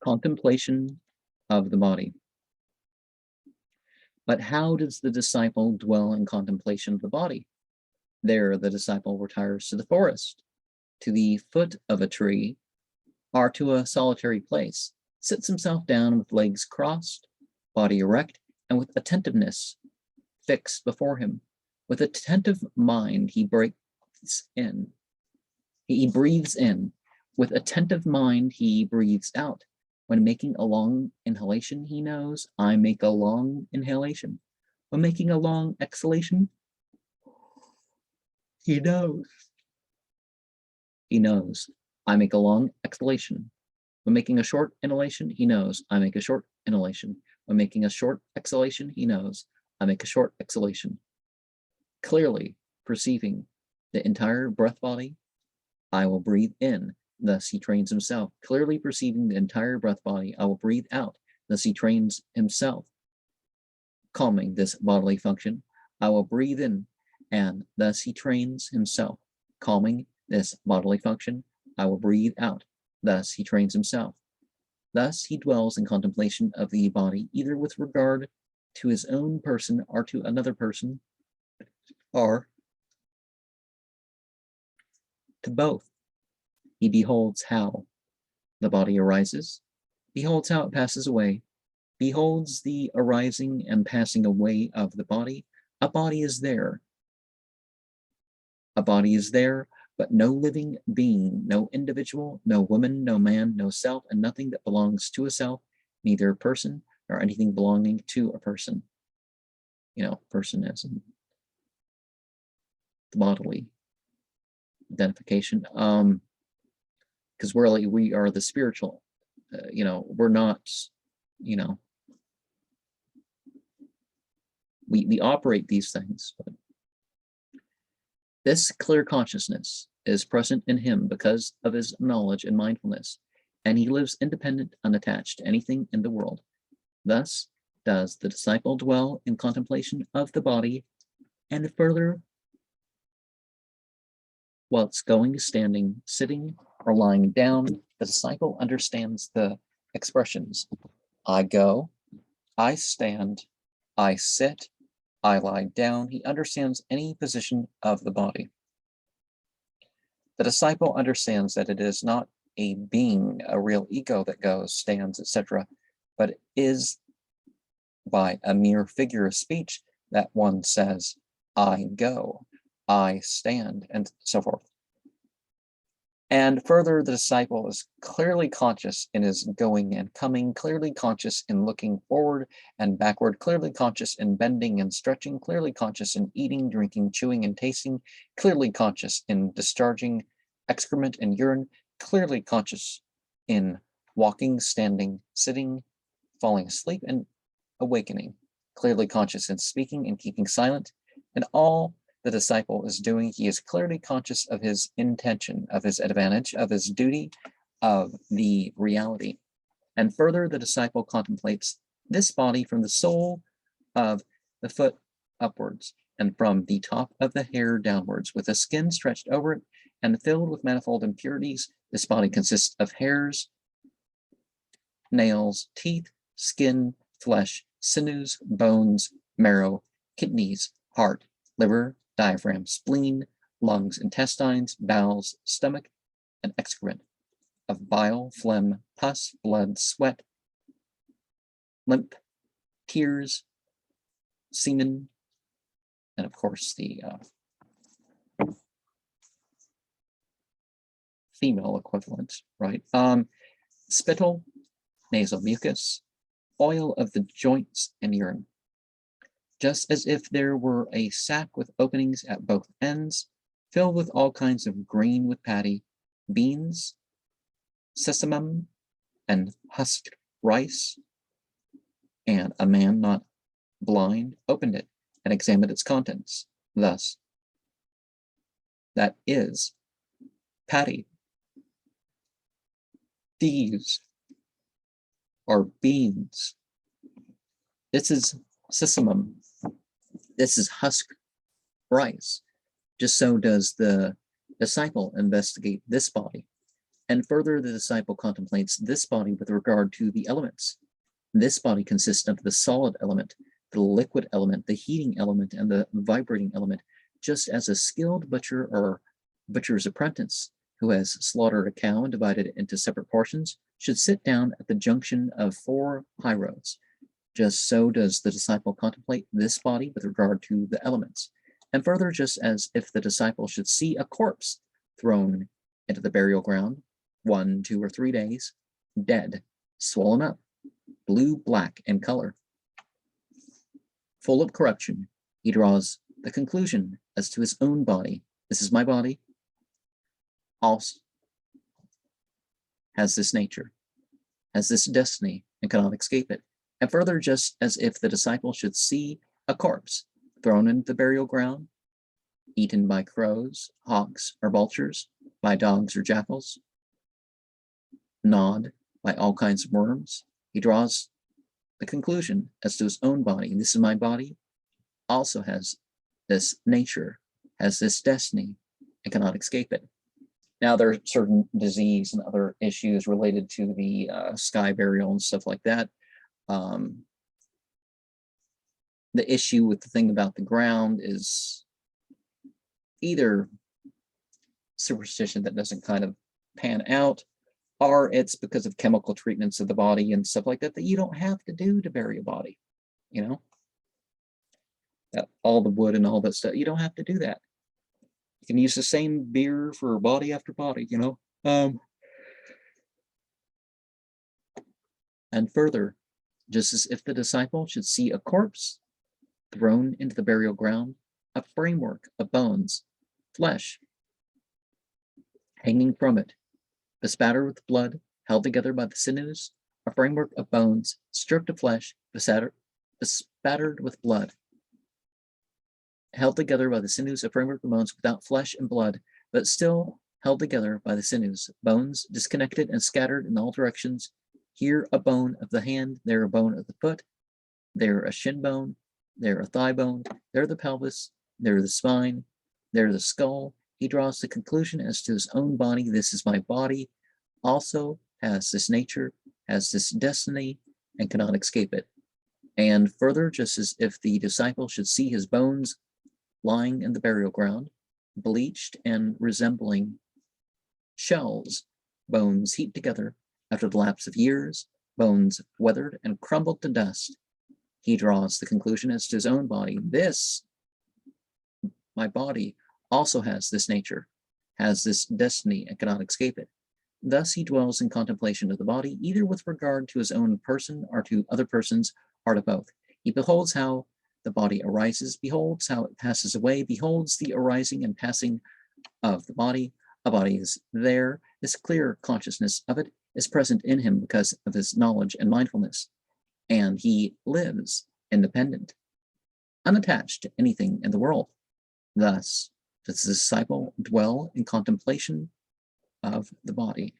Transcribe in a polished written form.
Contemplation of the body. But how does the disciple dwell in contemplation of the body? There the disciple retires to the forest, to the foot of a tree, or to a solitary place, sits himself down with legs crossed, body erect, and with attentiveness fixed before him. With attentive mind, he breathes in. With attentive mind, he breathes out. When making a long inhalation, he knows, I make a long inhalation. When making a long exhalation, he knows. He knows, I make a long exhalation. When making a short inhalation, he knows, I make a short inhalation. When making a short exhalation, he knows, I make a short exhalation. Clearly perceiving the entire breath body, I will breathe in. Thus he trains himself. Clearly perceiving the entire breath body, I will breathe out. Thus he trains himself. Calming this bodily function, I will breathe in, and thus he trains himself. Calming this bodily function, I will breathe out. Thus he trains himself. Thus he dwells in contemplation of the body, either with regard to his own person or to another person, or to both. He beholds how the body arises, beholds how it passes away, beholds the arising and passing away of the body. A body is there. A body is there, but no living being, no individual, no woman, no man, no self, and nothing that belongs to a self, neither a person nor anything belonging to a person. Person as in the bodily identification. Because we are the spiritual, we're not, we operate these things. But this clear consciousness is present in him because of his knowledge and mindfulness, and he lives independent, unattached to anything in the world. Thus does the disciple dwell in contemplation of the body, and further, whilst going, standing, sitting, or lying down, the disciple understands the expressions I go, I stand, I sit, I lie down. He understands any position of the body. The disciple understands that it is not a being, a real ego that goes, stands, etc., but it is by a mere figure of speech that one says, I go, I stand, and so forth. And further, the disciple is clearly conscious in his going and coming, clearly conscious in looking forward and backward, clearly conscious in bending and stretching, clearly conscious in eating, drinking, chewing, and tasting, clearly conscious in discharging excrement and urine, clearly conscious in walking, standing, sitting, falling asleep, and awakening, clearly conscious in speaking and keeping silent, and all the disciple is doing, he is clearly conscious of his intention, of his advantage, of his duty, of the reality. And further, the disciple contemplates this body from the sole of the foot upwards, and from the top of the hair downwards, with the skin stretched over it and filled with manifold impurities. This body consists of hairs, nails, teeth, skin, flesh, sinews, bones, marrow, kidneys, heart, liver, diaphragm, spleen, lungs, intestines, bowels, stomach, and excrement, of bile, phlegm, pus, blood, sweat, lymph, tears, semen, and of course the female equivalent, right? Spittle, nasal mucus, oil of the joints, and urine. Just as if there were a sack with openings at both ends, filled with all kinds of grain with paddy, beans, sesamum, and husked rice, and a man not blind opened it and examined its contents. Thus, that is paddy. These are beans. This is sesamum. This is husk rice. Just so does the disciple investigate this body. And further, the disciple contemplates this body with regard to the elements. This body consists of the solid element, the liquid element, the heating element, and the vibrating element, just as a skilled butcher or butcher's apprentice who has slaughtered a cow and divided it into separate portions should sit down at the junction of 4 high roads. Just so does the disciple contemplate this body with regard to the elements. And further, just as if the disciple should see a corpse thrown into the burial ground 1, 2, or 3 days, dead, swollen up, blue, black in color, full of corruption, he draws the conclusion as to his own body. This is my body, also has this nature, has this destiny, and cannot escape it. And further, just as if the disciple should see a corpse thrown into the burial ground, eaten by crows, hawks, or vultures, by dogs or jackals, gnawed by all kinds of worms, he draws the conclusion as to his own body. And this is my body, also has this nature, has this destiny, and cannot escape it. Now, there are certain disease and other issues related to the sky burial and stuff like that. The issue with the thing about the ground is either superstition that doesn't kind of pan out, or it's because of chemical treatments of the body and stuff like that that you don't have to do to bury a body, you know? That all the wood and all that stuff, you don't have to do that. You can use the same beer for body after body, you know? And further, just as if the disciple should see a corpse thrown into the burial ground, a framework of bones, flesh, hanging from it, bespattered with blood, held together by the sinews, a framework of bones, stripped of flesh, bespattered with blood, held together by the sinews, a framework of bones without flesh and blood, but still held together by the sinews, bones disconnected and scattered in all directions, here a bone of the hand, there a bone of the foot, there a shin bone, there a thigh bone, there the pelvis, there the spine, there the skull. He draws the conclusion as to his own body. This is my body, also has this nature, has this destiny, and cannot escape it. And further, just as if the disciple should see his bones lying in the burial ground, bleached and resembling shells, bones heaped together after the lapse of years, bones weathered and crumbled to dust, he draws the conclusion as to his own body. This, my body, also has this nature, has this destiny, and cannot escape it. Thus he dwells in contemplation of the body, either with regard to his own person or to other persons, or to both. He beholds how the body arises, beholds how it passes away, beholds the arising and passing of the body. A body is there. This clear consciousness of it is present in him because of his knowledge and mindfulness. And he lives independent, unattached to anything in the world. Thus does the disciple dwell in contemplation of the body.